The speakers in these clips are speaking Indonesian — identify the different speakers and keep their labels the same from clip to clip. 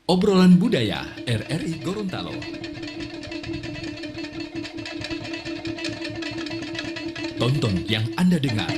Speaker 1: Obrolan Budaya RRI Gorontalo. Tonton yang Anda dengar.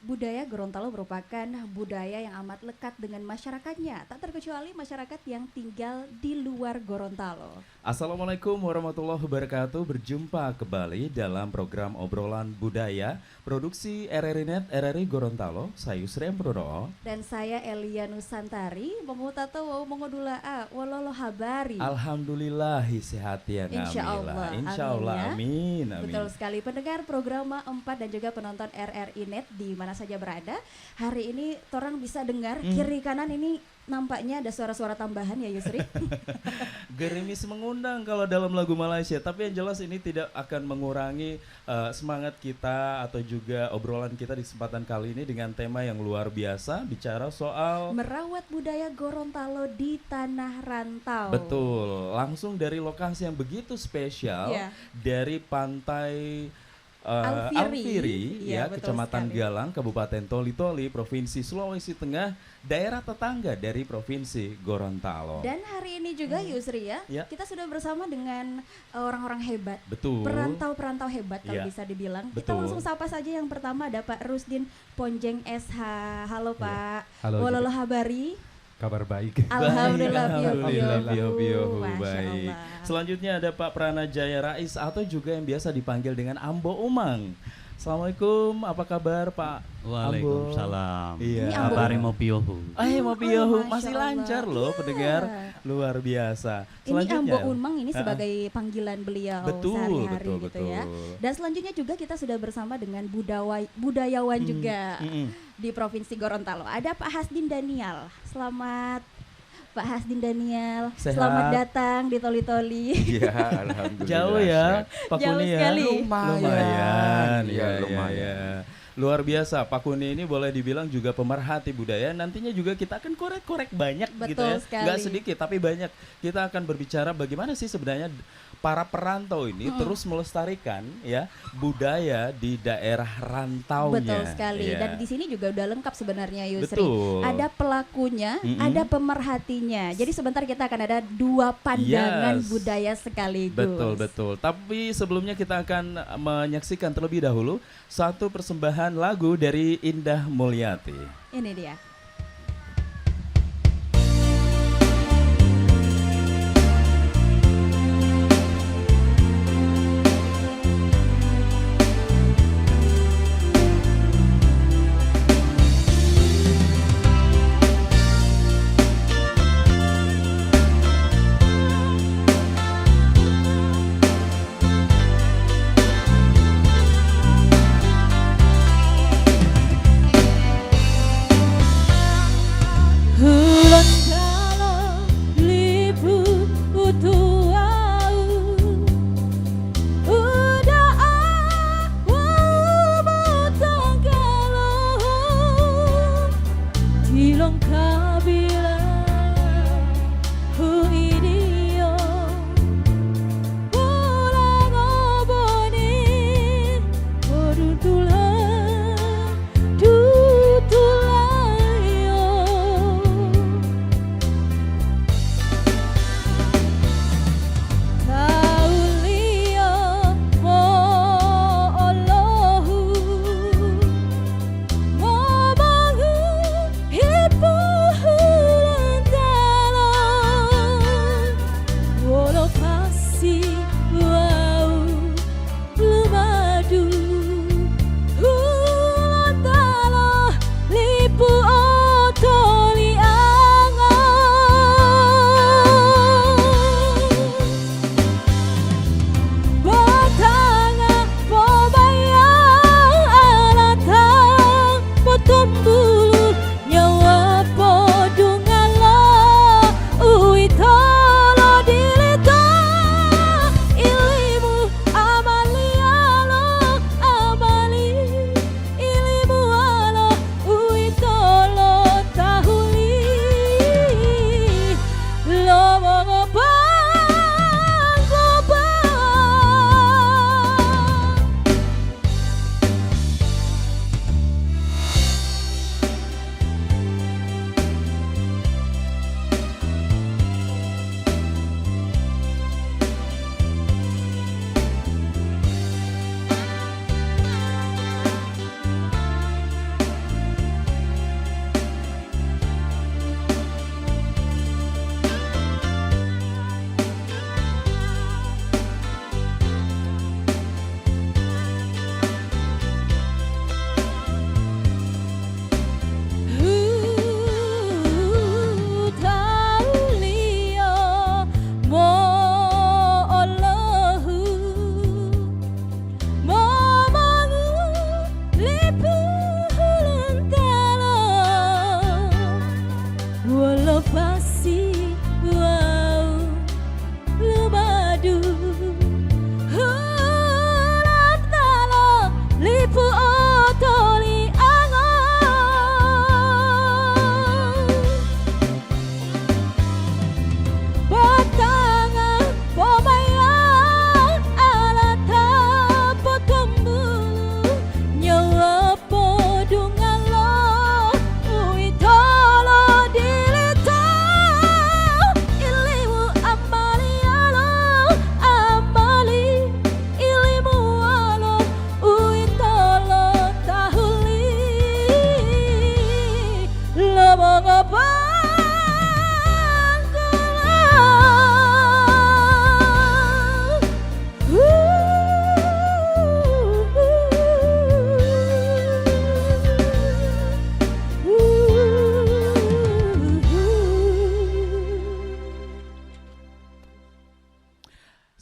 Speaker 2: Budaya Gorontalo merupakan budaya yang amat lekat dengan masyarakatnya, tak terkecuali masyarakat yang tinggal di luar Gorontalo.
Speaker 3: Assalamualaikum warahmatullahi wabarakatuh. Berjumpa kembali dalam program Obrolan Budaya Produksi RRI Net RRI Gorontalo. Saya Yusri Purnomo.
Speaker 2: Dan saya Elia Nusantari, memutato mengodula walolo habari.
Speaker 3: Alhamdulillah sehat ya
Speaker 2: Insya Allah,
Speaker 3: Insya Allah, amin, amin.
Speaker 2: Betul sekali, pendengar program 4 dan juga penonton RRI Net di mana saja berada. Hari ini torang bisa dengar kiri kanan ini nampaknya ada suara-suara tambahan ya Yusri.
Speaker 3: Gerimis mengundang kalau dalam lagu Malaysia, tapi yang jelas ini tidak akan mengurangi semangat kita atau juga obrolan kita di kesempatan kali ini dengan tema yang luar biasa, bicara soal
Speaker 2: merawat budaya Gorontalo di tanah rantau.
Speaker 3: Betul, langsung dari lokasi yang begitu spesial, dari pantai Alfiri, ya, Kecamatan
Speaker 2: sekali.
Speaker 3: Galang, Kabupaten Toli-Toli, Provinsi Sulawesi Tengah, daerah tetangga dari Provinsi Gorontalo.
Speaker 2: Dan hari ini juga Yusri ya, kita sudah bersama dengan orang-orang hebat.
Speaker 3: Betul.
Speaker 2: Perantau-perantau hebat kalau bisa dibilang.
Speaker 3: Betul.
Speaker 2: Kita langsung sapa saja yang pertama ada Pak Rusdin Ponjeng SH. Halo Pak.
Speaker 4: Halo.
Speaker 2: Walolo habari.
Speaker 4: Kabar baik.
Speaker 2: Alhamdulillah,
Speaker 3: bio
Speaker 2: Masya
Speaker 3: baik.
Speaker 2: Allah.
Speaker 3: Selanjutnya ada Pak Pranajaya Rais atau juga yang biasa dipanggil dengan Ambo Umang. Assalamualaikum, apa kabar Pak?
Speaker 5: Waalaikumsalam.
Speaker 3: Iya.
Speaker 5: Kabari mau piohu.
Speaker 3: Mau piohu
Speaker 2: Masya
Speaker 3: masih
Speaker 2: Allah.
Speaker 3: lancar loh pendengar, luar biasa.
Speaker 2: Ini Ambo Umang ini sebagai panggilan beliau sehari-hari gitu ya. Dan selanjutnya juga kita sudah bersama dengan budayawan juga di Provinsi Gorontalo. Ada Pak Hasdin Daniel. Selamat Pak Hasdin Daniel.
Speaker 3: Sehat.
Speaker 2: Selamat datang di Toli-Toli.
Speaker 4: Iya, alhamdulillah.
Speaker 3: Jauh ya, Pak
Speaker 2: Jauh
Speaker 3: Kuni ya.
Speaker 2: sekali.
Speaker 3: Lumayan.
Speaker 4: Iya,
Speaker 3: Lumayan.
Speaker 4: iya.
Speaker 3: Luar biasa, Pak Kuni ini boleh dibilang juga pemerhati budaya. Nantinya juga kita akan korek-korek banyak gitu
Speaker 2: Betul
Speaker 3: ya.
Speaker 2: sekali.
Speaker 3: Nggak sedikit tapi banyak. Kita akan berbicara bagaimana sih sebenarnya para perantau ini terus melestarikan ya budaya di daerah rantaunya.
Speaker 2: Betul sekali.
Speaker 3: Ya.
Speaker 2: Dan di sini juga udah lengkap sebenarnya Yusri.
Speaker 3: Betul.
Speaker 2: Ada pelakunya, ada pemerhatinya. Jadi sebentar kita akan ada dua pandangan budaya sekaligus.
Speaker 3: Betul. Tapi sebelumnya kita akan menyaksikan terlebih dahulu satu persembahan lagu dari Indah Mulyati.
Speaker 2: Ini dia.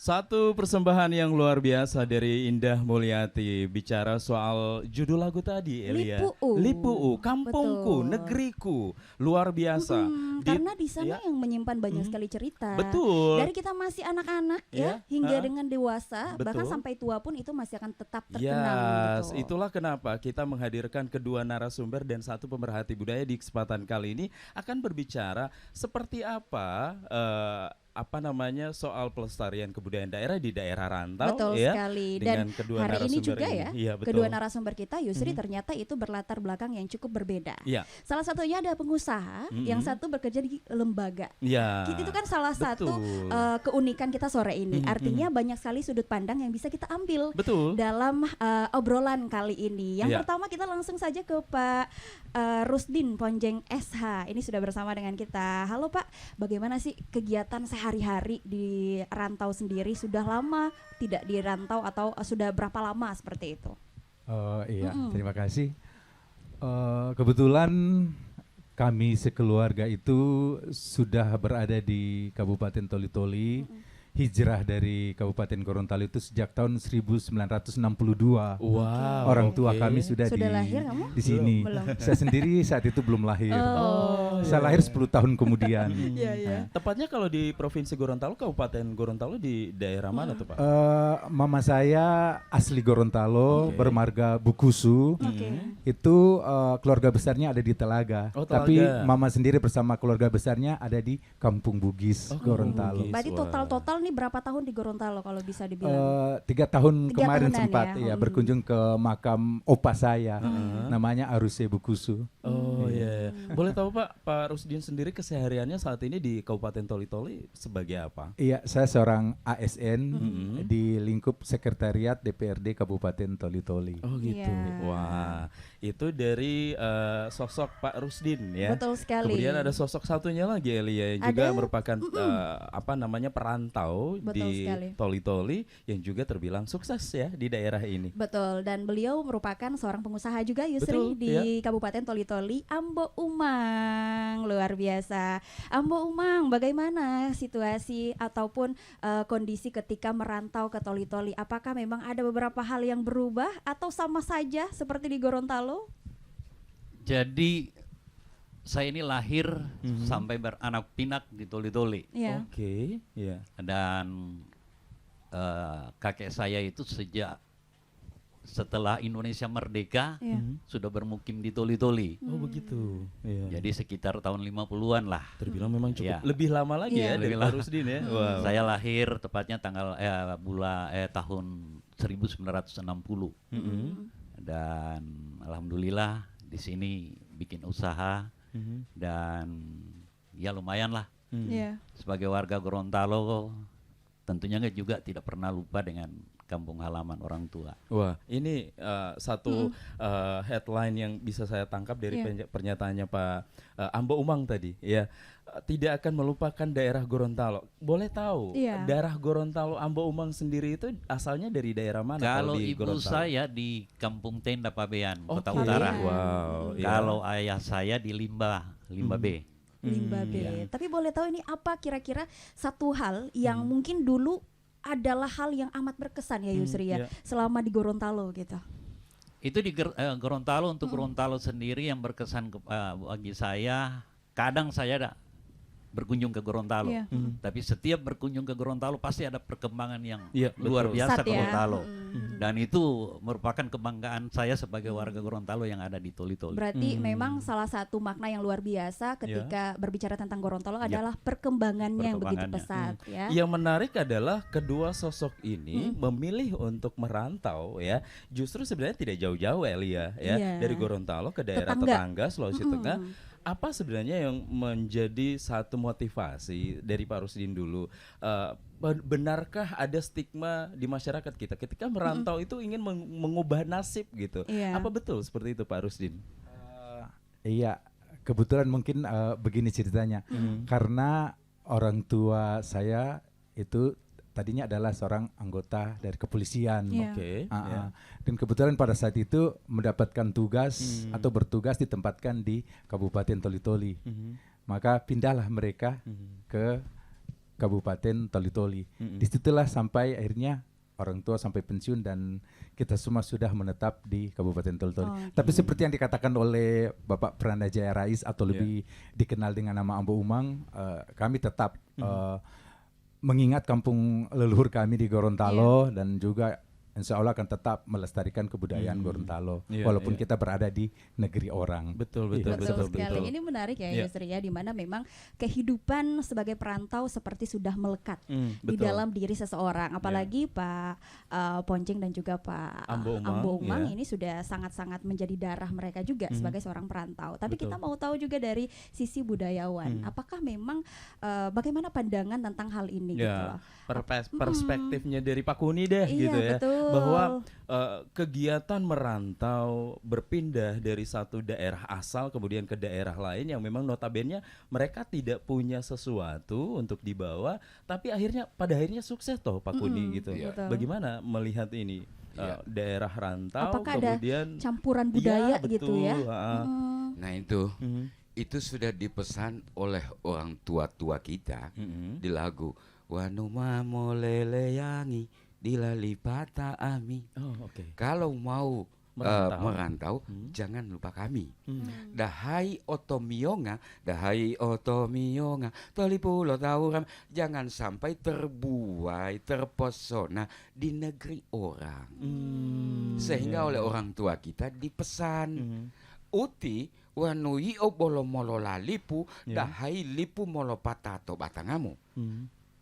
Speaker 3: Satu persembahan yang luar biasa dari Indah Mulyati bicara soal judul lagu tadi, Elia.
Speaker 2: Lipu'u.
Speaker 3: Lipu'u, kampungku,
Speaker 2: Betul.
Speaker 3: negeriku, luar biasa.
Speaker 2: Karena di sana
Speaker 3: ya.
Speaker 2: yang menyimpan banyak sekali cerita.
Speaker 3: Betul.
Speaker 2: Dari kita masih anak-anak
Speaker 3: Ya,
Speaker 2: hingga dengan dewasa, bahkan
Speaker 3: betul.
Speaker 2: sampai tua pun itu masih akan tetap terkenang.
Speaker 3: Yes,
Speaker 2: gitu.
Speaker 3: itulah kenapa kita menghadirkan kedua narasumber dan satu pemerhati budaya di kesempatan kali ini akan berbicara seperti apa namanya soal pelestarian kebudayaan daerah di daerah rantau.
Speaker 2: Betul
Speaker 3: ya,
Speaker 2: sekali.
Speaker 3: dengan
Speaker 2: Dan
Speaker 3: kedua
Speaker 2: hari ini
Speaker 3: narasumber
Speaker 2: juga
Speaker 3: ini.
Speaker 2: ya,
Speaker 3: Iya, betul.
Speaker 2: kedua narasumber kita Yusri ternyata itu berlatar belakang yang cukup berbeda.
Speaker 3: Iya.
Speaker 2: Salah satunya ada pengusaha, yang satu bekerja di lembaga.
Speaker 3: Ya.
Speaker 2: Itu kan salah satu
Speaker 3: betul.
Speaker 2: keunikan kita sore ini. Artinya banyak sekali sudut pandang yang bisa kita ambil
Speaker 3: Betul.
Speaker 2: dalam obrolan kali ini. Yang
Speaker 3: Iya.
Speaker 2: pertama kita langsung saja ke Pak Rusdin Ponjeng SH. Ini sudah bersama dengan kita. Halo Pak, bagaimana sih kegiatan sehari-hari di rantau sendiri? Sudah lama tidak di rantau atau sudah berapa lama seperti itu?
Speaker 4: Iya, terima kasih. Kebetulan kami sekeluarga itu sudah berada di Kabupaten Toli-Toli. Hijrah dari Kabupaten Gorontalo itu sejak tahun 1962.
Speaker 3: Wow.
Speaker 4: Orang tua
Speaker 3: oke.
Speaker 4: kami sudah
Speaker 2: lahir kamu?
Speaker 4: di sini.
Speaker 2: Belum.
Speaker 4: Saya sendiri saat itu belum lahir. Saya
Speaker 3: iya,
Speaker 4: lahir 10 tahun kemudian.
Speaker 2: Iya, iya.
Speaker 3: Tepatnya kalau di Provinsi Gorontalo, Kabupaten Gorontalo di daerah mana tuh Pak?
Speaker 4: Mama saya asli Gorontalo,
Speaker 3: Oke.
Speaker 4: bermarga Bukusu.
Speaker 2: Oke.
Speaker 4: Itu keluarga besarnya ada di Telaga.
Speaker 3: Oh, Telaga.
Speaker 4: Tapi mama sendiri bersama keluarga besarnya ada di Kampung Bugis, Gorontalo.
Speaker 3: Bugis.
Speaker 2: Berarti
Speaker 3: Wah.
Speaker 2: total nih berapa tahun di Gorontalo kalau bisa dibilang?
Speaker 4: 3 tahun
Speaker 2: 3
Speaker 4: kemarin
Speaker 2: tahunan
Speaker 4: sempat
Speaker 2: ya.
Speaker 4: ya berkunjung ke makam opa saya, namanya Aruse Bukusu.
Speaker 3: Oh iya, iya. Boleh tahu Pak Rusdin sendiri kesehariannya saat ini di Kabupaten Toli-Toli sebagai apa?
Speaker 4: Iya, saya seorang ASN di lingkup Sekretariat DPRD Kabupaten Toli-Toli.
Speaker 3: Oh gitu.
Speaker 2: Iya.
Speaker 3: Wah, itu dari sosok Pak Rusdin ya.
Speaker 2: Betul sekali.
Speaker 3: Kemudian ada sosok satunya lagi Elia yang juga
Speaker 2: Ada,
Speaker 3: merupakan perantau
Speaker 2: Betul
Speaker 3: di
Speaker 2: sekali.
Speaker 3: Toli-Toli yang juga terbilang sukses ya di daerah ini.
Speaker 2: Betul, dan beliau merupakan seorang pengusaha juga Yusri
Speaker 3: Betul,
Speaker 2: di
Speaker 3: iya.
Speaker 2: Kabupaten Toli-Toli, Ambo Umang. Luar biasa. Ambo Umang, bagaimana situasi ataupun kondisi ketika merantau ke Toli-Toli? Apakah memang ada beberapa hal yang berubah atau sama saja seperti di Gorontalo?
Speaker 5: Jadi saya ini lahir sampai beranak pinak di Toli-Toli.
Speaker 2: Iya.
Speaker 3: Oke, ya.
Speaker 5: Dan kakek saya itu sejak setelah Indonesia merdeka
Speaker 2: Iya.
Speaker 5: sudah bermukim di Toli-Toli.
Speaker 3: Oh begitu. Iya.
Speaker 5: Jadi sekitar tahun 50-an lah.
Speaker 3: Terbilang memang cukup
Speaker 5: Iya.
Speaker 3: lebih lama lagi ya
Speaker 2: Iya.
Speaker 3: dari
Speaker 5: Lebih
Speaker 3: Pak
Speaker 5: lama.
Speaker 3: Rusdin ya. Wow.
Speaker 5: Saya lahir tepatnya tanggal tahun 1960. Dan alhamdulillah di sini bikin usaha dan ya lumayan lah.
Speaker 2: Iya.
Speaker 5: Sebagai warga Gorontalo tentunya juga tidak pernah lupa dengan kampung halaman orang tua.
Speaker 3: Wah, ini satu headline yang bisa saya tangkap dari
Speaker 2: Iya.
Speaker 3: pernyataannya Pak Ambo Umang tadi, ya. Tidak akan melupakan daerah Gorontalo. Boleh tahu,
Speaker 2: Iya.
Speaker 3: daerah Gorontalo Ambo Umang sendiri itu asalnya dari daerah mana?
Speaker 5: Kalau
Speaker 3: di
Speaker 5: ibu
Speaker 3: Gorontalo?
Speaker 5: saya di Kampung Tenda Pabean, Kota
Speaker 3: Oke.
Speaker 5: Utara.
Speaker 3: Wow. iya.
Speaker 5: Kalau ayah saya di Limba B.
Speaker 2: Limba B.
Speaker 3: Iya.
Speaker 2: Tapi boleh tahu ini apa kira-kira satu hal yang mungkin dulu adalah hal yang amat berkesan ya Yusri ya
Speaker 3: iya.
Speaker 2: selama di Gorontalo gitu.
Speaker 5: Itu di Gorontalo, untuk Gorontalo sendiri yang berkesan bagi saya, kadang saya berkunjung ke Gorontalo.
Speaker 2: Iya.
Speaker 5: Tapi setiap berkunjung ke Gorontalo pasti ada perkembangan yang
Speaker 3: Iya,
Speaker 5: luar
Speaker 3: betul.
Speaker 5: biasa
Speaker 2: Pesat ya.
Speaker 5: Gorontalo. Dan itu merupakan kebanggaan saya sebagai warga Gorontalo yang ada di Toli-Toli.
Speaker 2: Berarti memang salah satu makna yang luar biasa ketika berbicara tentang Gorontalo adalah perkembangannya yang begitu
Speaker 5: Perkembangannya.
Speaker 2: pesat ya.
Speaker 3: Yang menarik adalah kedua sosok ini memilih untuk merantau ya. Justru sebenarnya tidak jauh-jauh Elia ya,
Speaker 2: Iya.
Speaker 3: dari Gorontalo ke daerah
Speaker 2: Tetangga.
Speaker 3: tetangga Sulawesi Tengah. Apa sebenarnya yang menjadi satu motivasi dari Pak Rusdin dulu? Benarkah ada stigma di masyarakat kita ketika merantau itu ingin mengubah nasib gitu?
Speaker 2: Iya.
Speaker 3: Apa betul seperti itu Pak Rusdin?
Speaker 4: Iya, kebetulan mungkin begini ceritanya. Karena orang tua saya itu tadinya adalah seorang anggota dari kepolisian.
Speaker 2: Iya.
Speaker 3: Oke. ya.
Speaker 4: Dan kebetulan pada saat itu mendapatkan tugas atau bertugas ditempatkan di Kabupaten Toli-Toli. Maka pindahlah mereka ke Kabupaten Toli-Toli. Disitulah sampai akhirnya orang tua sampai pensiun dan kita semua sudah menetap di Kabupaten Toli-Toli. Tapi seperti yang dikatakan oleh Bapak Pranajaya Rais atau lebih dikenal dengan nama Ambo Umang, kami tetap mengingat kampung leluhur kami di Gorontalo dan juga insya Allah akan tetap melestarikan kebudayaan Gorontalo walaupun kita berada di negeri orang.
Speaker 3: Betul
Speaker 2: sekali. Ini menarik ya Yusri ya, di mana memang kehidupan sebagai perantau seperti sudah melekat di dalam diri seseorang. Apalagi Pak Ponceng dan juga Pak Ambo Umang ini sudah sangat-sangat menjadi darah mereka juga sebagai seorang perantau. Tapi kita mau tahu juga dari sisi budayawan, apakah memang bagaimana pandangan tentang hal ini gitu loh.
Speaker 3: Perspektifnya dari Pak Kuni deh gitu ya.
Speaker 2: Betul.
Speaker 3: Bahwa kegiatan merantau berpindah dari satu daerah asal kemudian ke daerah lain yang memang notabene mereka tidak punya sesuatu untuk dibawa, tapi pada akhirnya sukses toh Pak Kuni gitu. Bagaimana melihat ini daerah rantau?
Speaker 2: Apakah
Speaker 3: kemudian
Speaker 2: ada campuran budaya gitu ya?
Speaker 6: Nah itu sudah dipesan oleh orang tua-tua kita di lagu Wanuma Moleleyangi Dilalipata Ami. Kalau mau merantau, jangan lupa kami. Dahai otomionga, toli pulau tauram, jangan sampai terbuai, terpesona di negeri orang. Sehingga oleh orang tua kita dipesan, uti wanui obolo molo lalipu, dahai lipu molo patato batangamu.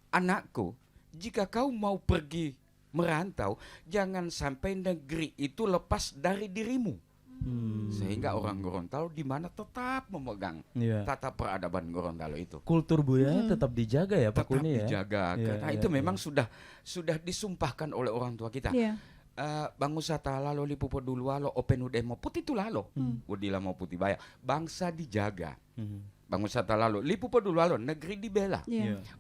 Speaker 6: Anakku, jika kau mau pergi merantau, jangan sampai negeri itu lepas dari dirimu. Sehingga orang Gorontalo di mana tetap memegang tata peradaban Gorontalo itu.
Speaker 3: Kultur budaya tetap dijaga ya Pak Kuni ya.
Speaker 6: Dijaga. Karena itu memang sudah disumpahkan oleh orang tua kita. Bangsa talalo lipu podulualo open udemo putih tulalo. Udila mau putih baya. Bangsa dijaga. Bangsa talalo lipu podulualo negeri dibela.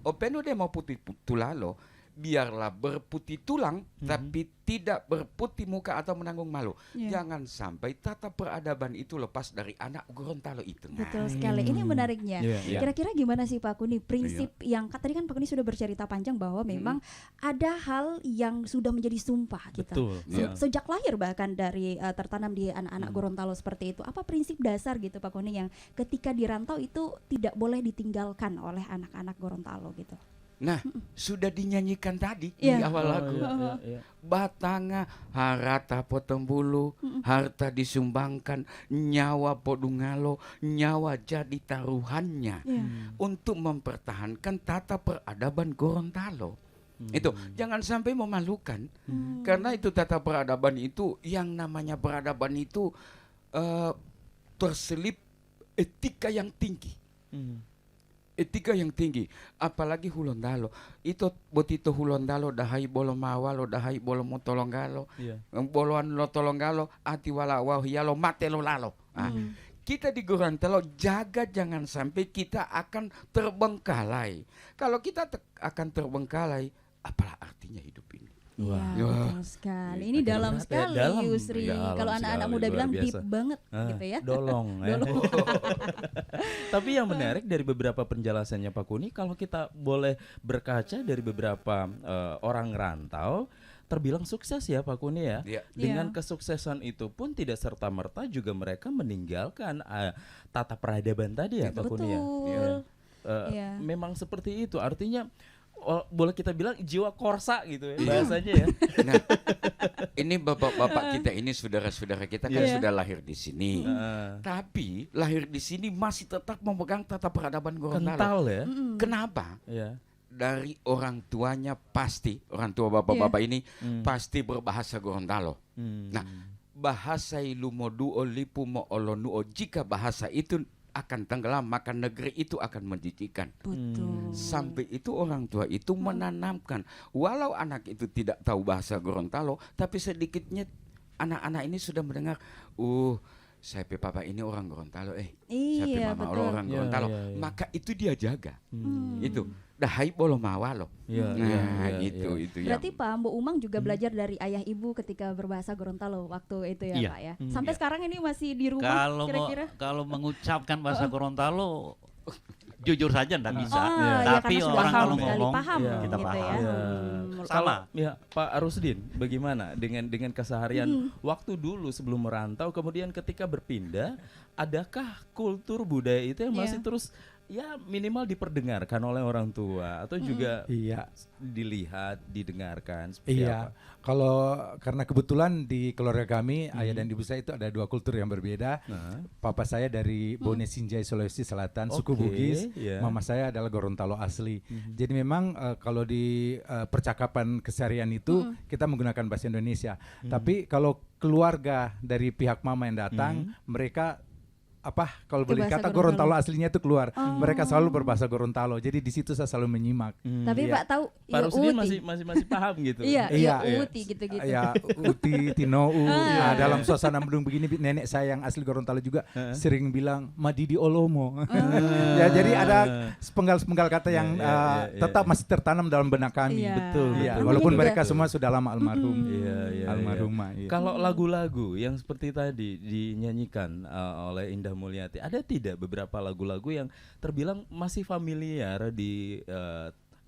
Speaker 6: Open udemo putih tulalo biarlah berputih tulang tapi tidak berputih muka atau menanggung malu. Jangan sampai tata peradaban itu lepas dari anak Gorontalo itu.
Speaker 2: Betul sekali. Ini menariknya. Kira-kira gimana sih Pak Kuni prinsip yang tadi kan Pak Kuni sudah bercerita panjang bahwa memang ada hal yang sudah menjadi sumpah kita. Sejak lahir bahkan dari tertanam di anak-anak Gorontalo seperti itu. Apa prinsip dasar gitu Pak Kuni yang ketika dirantau itu tidak boleh ditinggalkan oleh anak-anak Gorontalo gitu?
Speaker 6: Nah, sudah dinyanyikan tadi di awal lagu. Batanga harata potong bulu, harta disumbangkan, nyawa podungalo, nyawa jadi taruhannya untuk mempertahankan tata peradaban Gorontalo. Itu jangan sampai memalukan, karena itu tata peradaban itu yang namanya peradaban itu terselip etika yang tinggi. Etika yang tinggi, apalagi Hulondalo. Itu botito Hulondalo dahai bolo mawalo dahai bolo motolonggalo. Boloan lo tolonggalo ati wala wahyalo mate lo lalo. Kita di Gorontalo jaga jangan sampai kita akan terbengkalai. Kalau kita akan terbengkalai, apalah artinya hidup ini?
Speaker 2: Betul sekali. Ini dalam sekali Yusri. Kalau anak-anak muda bilang deep banget gitu ya.
Speaker 3: Dolong. Tapi yang menarik dari beberapa penjelasannya Pak Kuni, kalau kita boleh berkaca dari beberapa orang rantau, terbilang sukses ya Pak Kuni ya. Dengan kesuksesan itu pun tidak serta-merta juga mereka meninggalkan tata peradaban tadi ya Pak Kuni ya. Memang seperti itu. Artinya boleh kita bilang jiwa korsa gitu ya bahasanya ya.
Speaker 6: Nah, ini bapak-bapak kita ini saudara-saudara kita kan sudah lahir di sini. Tapi lahir di sini masih tetap memegang tata peradaban Gorontalo.
Speaker 3: Kental ya.
Speaker 6: Kenapa? Dari orang tuanya pasti, orang tua bapak-bapak ini pasti berbahasa Gorontalo. Nah, bahasa ilumodu olipu mo olonuo, jika bahasa itu akan tenggelam maka negeri itu akan menjijikkan. Sampai itu orang tua itu menanamkan, walau anak itu tidak tahu bahasa Gorontalo, tapi sedikitnya anak-anak ini sudah mendengar, saya papa ini orang Gorontalo, saya mama orang Gorontalo, maka itu dia jaga. Itu dahai bolo mawalo. Itu
Speaker 2: berarti Pak Ambo Umang juga belajar dari ayah ibu ketika berbahasa Gorontalo waktu itu ya Pak ya. Sampai sekarang ini masih di rumah kira-kira.
Speaker 5: Kalau mengucapkan bahasa Gorontalo jujur saja enggak bisa.
Speaker 2: karena
Speaker 5: Tapi
Speaker 2: sudah
Speaker 5: orang kalau
Speaker 2: sekali
Speaker 5: ngomong
Speaker 2: paham
Speaker 5: kita
Speaker 2: gitu
Speaker 5: paham.
Speaker 2: ya.
Speaker 5: Sama.
Speaker 3: Ya, Pak Rusdin, bagaimana dengan keseharian waktu dulu sebelum merantau, kemudian ketika berpindah, adakah kultur budaya itu yang masih terus ya minimal diperdengarkan oleh orang tua atau juga dilihat, didengarkan seperti apa?
Speaker 4: Kalau karena kebetulan di keluarga kami ayah dan ibu saya itu ada 2 kultur yang berbeda. Papa saya dari Bone Sinjai, Sulawesi Selatan, suku Bugis. Mama saya adalah Gorontalo asli. Jadi memang kalau di percakapan keseharian itu kita menggunakan bahasa Indonesia. Tapi kalau keluarga dari pihak mama yang datang, mereka kalau boleh kata Gorontalo aslinya itu keluar. Mereka selalu berbahasa Gorontalo. Jadi di situ saya selalu menyimak.
Speaker 2: Tapi Pak tahu
Speaker 3: Pak Rusdin masih paham gitu.
Speaker 2: Iya, uti gitu-gitu.
Speaker 4: Ya, uti, tinou. Nah, dalam suasana mendung begini nenek saya yang asli Gorontalo juga sering bilang Madidi Olomo. Ya, jadi ada sepenggal-sepenggal kata yang tetap masih tertanam dalam benak kami.
Speaker 3: Betul.
Speaker 4: Walaupun mereka semua sudah lama almarhum. Almarhumah.
Speaker 3: Kalau lagu-lagu yang seperti tadi dinyanyikan oleh Indah Mulyati, ada tidak beberapa lagu-lagu yang terbilang masih familiar di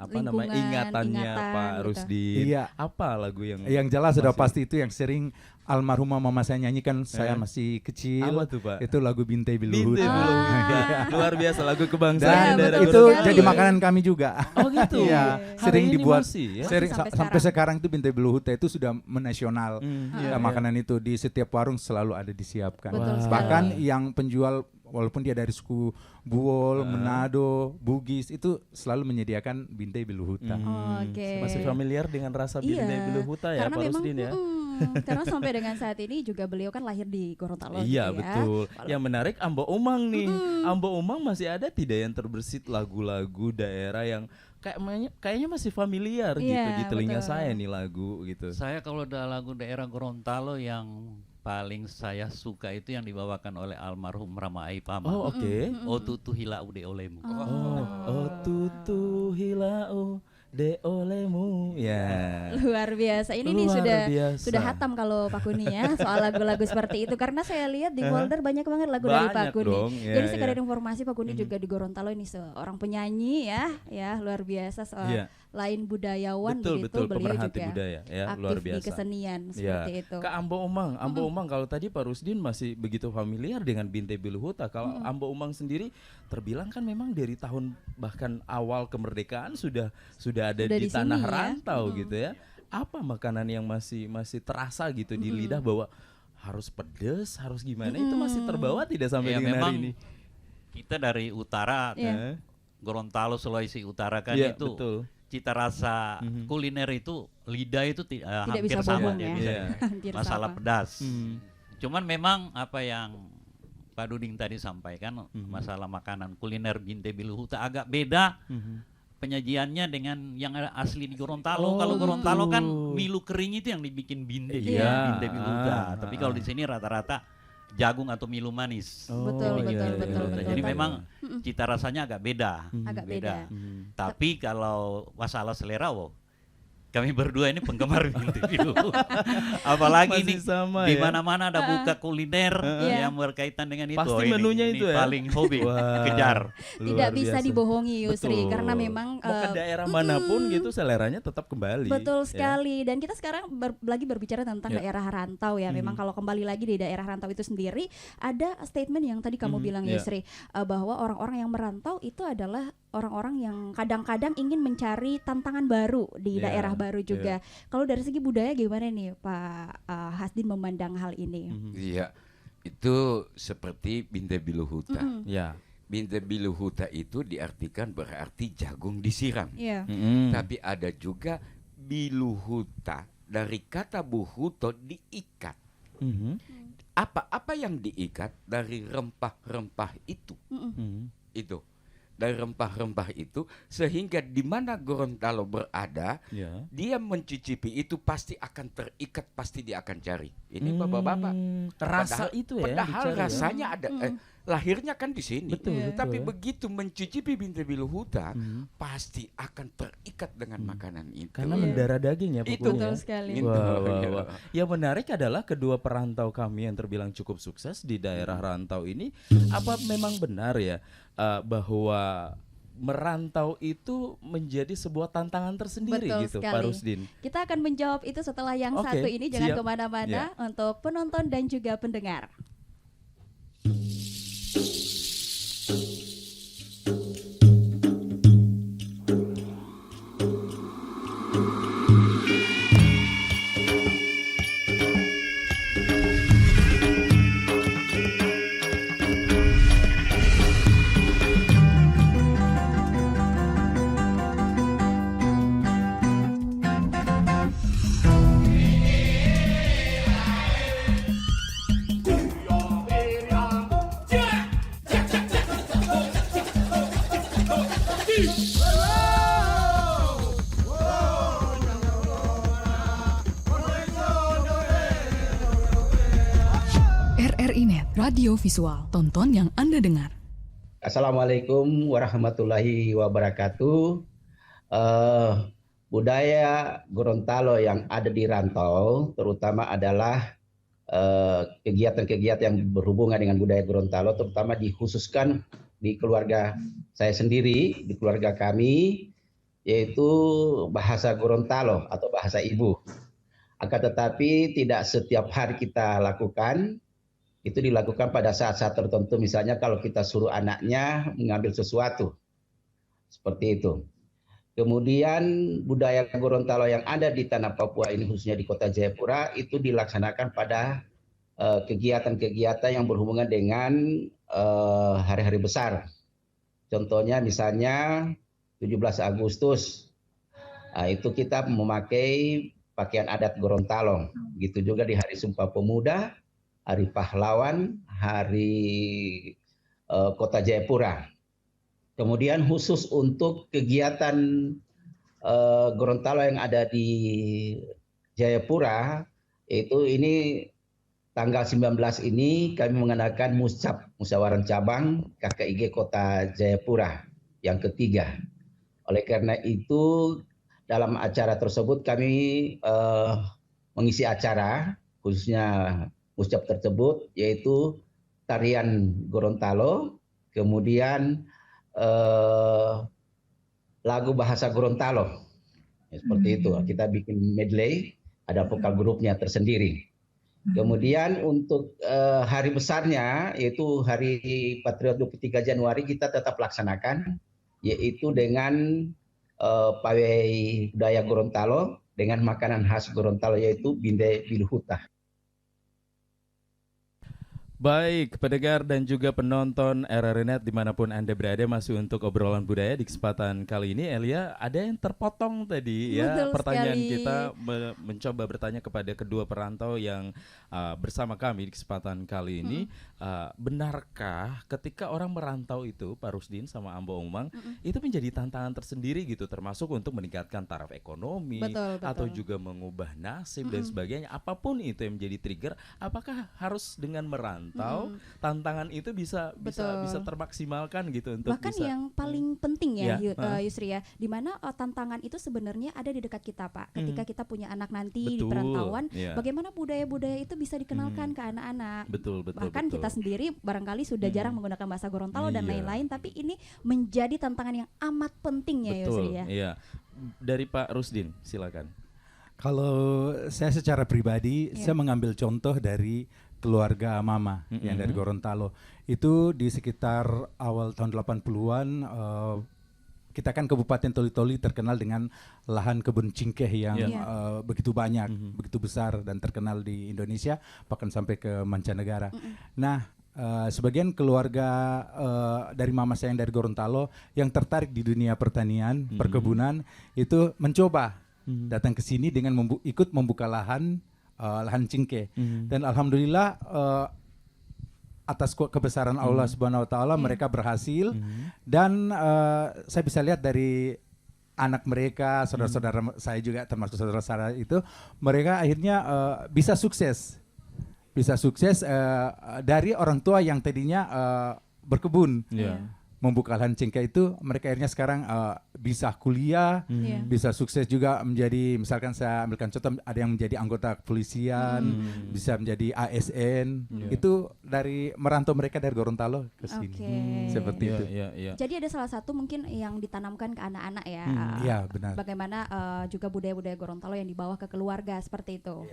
Speaker 3: ingatannya Pak Rusdin? Apa lagu yang
Speaker 4: jelas sudah pasti itu yang sering almarhumah mama saya nyanyikan saya masih kecil.
Speaker 3: Apa tuh, Pak?
Speaker 4: Itu lagu Binte Biluhuta.
Speaker 3: Luar biasa, lagu kebangsaan daerah
Speaker 4: itu jadi makanan kami juga.
Speaker 3: Oh gitu.
Speaker 4: Iya, sering dibuat
Speaker 3: masih,
Speaker 4: sampai sekarang itu Binte Biluhuta itu sudah menasional. Makanan itu di setiap warung selalu ada disiapkan. Bahkan yang penjual walaupun dia dari suku Buol, Manado, Bugis itu selalu menyediakan Binte Biluhuta.
Speaker 3: Masih familiar dengan rasa Binte Biluhuta ya, Pak Rusdin ya.
Speaker 2: Karena sampai dengan saat ini juga beliau kan lahir di Gorontalo.
Speaker 3: Iya betul. Yang menarik Ambo Umang nih. Ambo Umang masih ada tidak yang terbersit lagu-lagu daerah yang kayaknya masih familiar gitu di telinga saya nih lagu gitu.
Speaker 5: Saya kalau ada lagu daerah Gorontalo yang paling saya suka itu yang dibawakan oleh almarhum Rama Aipama.
Speaker 3: Oh oke.
Speaker 5: O tutu hilau de olemu.
Speaker 3: Oh tutu hilau de olemu. Ya.
Speaker 2: Luar biasa. Ini nih sudah hatam kalau Pak Kuni ya soal lagu-lagu seperti itu, karena saya lihat di folder banyak banget lagu dari Pak Kuni. Jadi sekadar informasi, Pak Kuni juga di Gorontalo ini seorang penyanyi ya luar biasa, lain budayawan begitu, beliau juga
Speaker 3: budaya,
Speaker 2: aktif
Speaker 3: luar biasa
Speaker 2: di kesenian seperti itu.
Speaker 3: Ke Ambo Umang, kalau tadi Pak Rusdin masih begitu familiar dengan Binte Biluhuta, kalau Ambo Umang sendiri terbilang kan memang dari tahun bahkan awal kemerdekaan sudah ada di tanah rantau gitu ya. Apa makanan yang masih terasa gitu di lidah bahwa harus pedes, harus gimana, itu masih terbawa tidak sampai dengan hari ini?
Speaker 5: Kita dari utara, Gorontalo, Sulawesi Utara kan itu betul. Cita rasa kuliner itu lidah itu hampir sama masalah pedas. Cuman memang apa yang Pak Duding tadi sampaikan, masalah makanan kuliner Binte Biluhuta agak beda penyajiannya dengan yang asli di Gorontalo. Kalau Gorontalo kan milu kering itu yang dibikin Binte, Binte Biluhuta. Tapi kalau di sini rata-rata jagung atau milu manis.
Speaker 2: Betul.
Speaker 5: Jadi memang cita rasanya agak beda. Tapi kalau masalah selera, kami berdua ini penggemar Binte Biluhuta. Apalagi nih di mana-mana ada buka kuliner yang berkaitan dengan itu.
Speaker 3: Pasti menunya
Speaker 5: ini
Speaker 3: itu ya.
Speaker 5: Paling hobi kejar.
Speaker 2: Tidak bisa dibohongi Yusri, karena memang
Speaker 3: mau ke daerah manapun gitu seleranya tetap kembali.
Speaker 2: Betul sekali. Dan kita sekarang lagi berbicara tentang daerah rantau ya. Memang kalau kembali lagi di daerah rantau itu sendiri ada statement yang tadi kamu bilang Yusri, bahwa orang-orang yang merantau itu adalah orang-orang yang kadang-kadang ingin mencari tantangan baru di daerah baru juga. Kalau dari segi budaya gimana nih Pak Hasdin memandang hal ini?
Speaker 6: Iya, itu seperti Binte Biluhuta. Binte Biluhuta itu diartikan berarti jagung disiram. Tapi ada juga Biluhuta dari kata buhuto, diikat. Apa yang diikat dari rempah-rempah itu? Itu. Dari rempah-rempah itu, sehingga di mana Gorontalo berada, dia mencicipi itu pasti akan terikat, pasti dia akan cari. Ini bapak-bapak.
Speaker 3: Rasa itu ya.
Speaker 6: Padahal rasanya ada, lahirnya kan di sini.
Speaker 3: Betul.
Speaker 6: Tapi begitu mencicipi binti biluhuta, pasti akan terikat dengan makanan itu.
Speaker 3: Karena mendarah daging ya pokoknya.
Speaker 2: Itu betul sekali.
Speaker 3: Wah. Yang menarik adalah kedua perantau kami yang terbilang cukup sukses di daerah rantau ini, apa memang benar ya bahwa merantau itu menjadi sebuah tantangan tersendiri?
Speaker 2: Betul
Speaker 3: gitu,
Speaker 2: sekali.
Speaker 3: Pak Rusdin.
Speaker 2: Kita akan menjawab itu setelah yang satu ini. Jangan kemana-mana untuk penonton dan juga pendengar.
Speaker 7: RRI Net, radio visual, tonton yang Anda dengar.
Speaker 8: Assalamualaikum warahmatullahi wabarakatuh. Budaya Gorontalo yang ada di rantau, terutama adalah kegiatan-kegiatan yang berhubungan dengan budaya Gorontalo, terutama dikhususkan di keluarga saya sendiri, di keluarga kami, yaitu bahasa Gorontalo atau bahasa ibu. Akan tetapi tidak setiap hari kita lakukan. Itu dilakukan pada saat-saat tertentu, misalnya kalau kita suruh anaknya mengambil sesuatu, seperti itu. Kemudian budaya Gorontalo yang ada di tanah Papua ini, khususnya di kota Jayapura, itu dilaksanakan pada kegiatan-kegiatan yang berhubungan dengan hari-hari besar. Contohnya misalnya 17 Agustus, itu kita memakai pakaian adat Gorontalo. Begitu juga di hari Sumpah Pemuda, Hari Pahlawan, Hari Kota Jayapura. Kemudian khusus untuk kegiatan Gorontalo yang ada di Jayapura, itu ini tanggal 19 ini kami mengadakan muscap, musyawarah cabang KKIG Kota Jayapura yang ketiga. Oleh karena itu dalam acara tersebut kami mengisi acara, khususnya muscap tersebut, yaitu tarian Gorontalo, kemudian lagu bahasa Gorontalo, ya, seperti itu. Kita bikin medley, ada vokal grupnya tersendiri. Kemudian untuk hari besarnya, yaitu Hari Patriot 23 Januari, kita tetap laksanakan, yaitu dengan pawai budaya Gorontalo dengan makanan khas Gorontalo, yaitu binde biluhuta.
Speaker 3: Baik, pendengar dan juga penonton RRI Net dimanapun Anda berada, masih untuk obrolan budaya di kesempatan kali ini. Elia, ada yang terpotong tadi ya.
Speaker 2: Betul
Speaker 3: pertanyaan
Speaker 2: sekali.
Speaker 3: kita mencoba bertanya kepada kedua perantau yang bersama kami di kesempatan kali ini. Benarkah ketika orang merantau itu, Pak Rusdin sama Ambo Umang, itu menjadi tantangan tersendiri gitu, termasuk untuk meningkatkan taraf ekonomi,
Speaker 2: betul.
Speaker 3: atau juga mengubah nasib dan sebagainya. Apapun itu yang menjadi trigger, apakah harus dengan merantau tantangan itu bisa termaksimalkan gitu untuk
Speaker 2: bahkan
Speaker 3: bisa,
Speaker 2: yang paling penting ya, Yusri ya, di mana tantangan itu sebenarnya ada di dekat kita, Pak. Ketika kita punya anak nanti di perantauan, bagaimana budaya-budaya itu bisa dikenalkan ke anak-anak. Bahkan kita sendiri barangkali sudah jarang menggunakan bahasa Gorontalo dan lain-lain, tapi ini menjadi tantangan yang amat penting ya, Yusri ya.
Speaker 3: Iya. Dari Pak Rusdin, silakan.
Speaker 4: Kalau saya secara pribadi, saya mengambil contoh dari keluarga mama yang dari Gorontalo. Itu di sekitar awal tahun 80-an, kita kan Kabupaten Toli-Toli terkenal dengan lahan kebun cingkeh yang begitu banyak, begitu besar dan terkenal di Indonesia, bahkan sampai ke mancanegara. Nah, sebagian keluarga dari mama saya yang dari Gorontalo yang tertarik di dunia pertanian, perkebunan, itu mencoba datang ke sini dengan ikut membuka lahan cingkeh. Dan alhamdulillah atas kebesaran Allah Subhanahu wa taala mereka berhasil, dan saya bisa lihat dari anak mereka, saudara-saudara saya juga termasuk saudara-saudara itu, mereka akhirnya bisa sukses bisa sukses dari orang tua yang tadinya berkebun. Membuka lahan cengkeh itu, mereka akhirnya sekarang bisa kuliah, bisa sukses juga menjadi, misalkan saya ambilkan contoh, ada yang menjadi anggota kepolisian, bisa menjadi ASN, itu dari merantau mereka dari Gorontalo ke sini, seperti itu.
Speaker 2: Jadi ada salah satu mungkin yang ditanamkan ke anak-anak ya,
Speaker 4: iya benar.
Speaker 2: Bagaimana juga budaya-budaya Gorontalo yang dibawa ke keluarga seperti itu.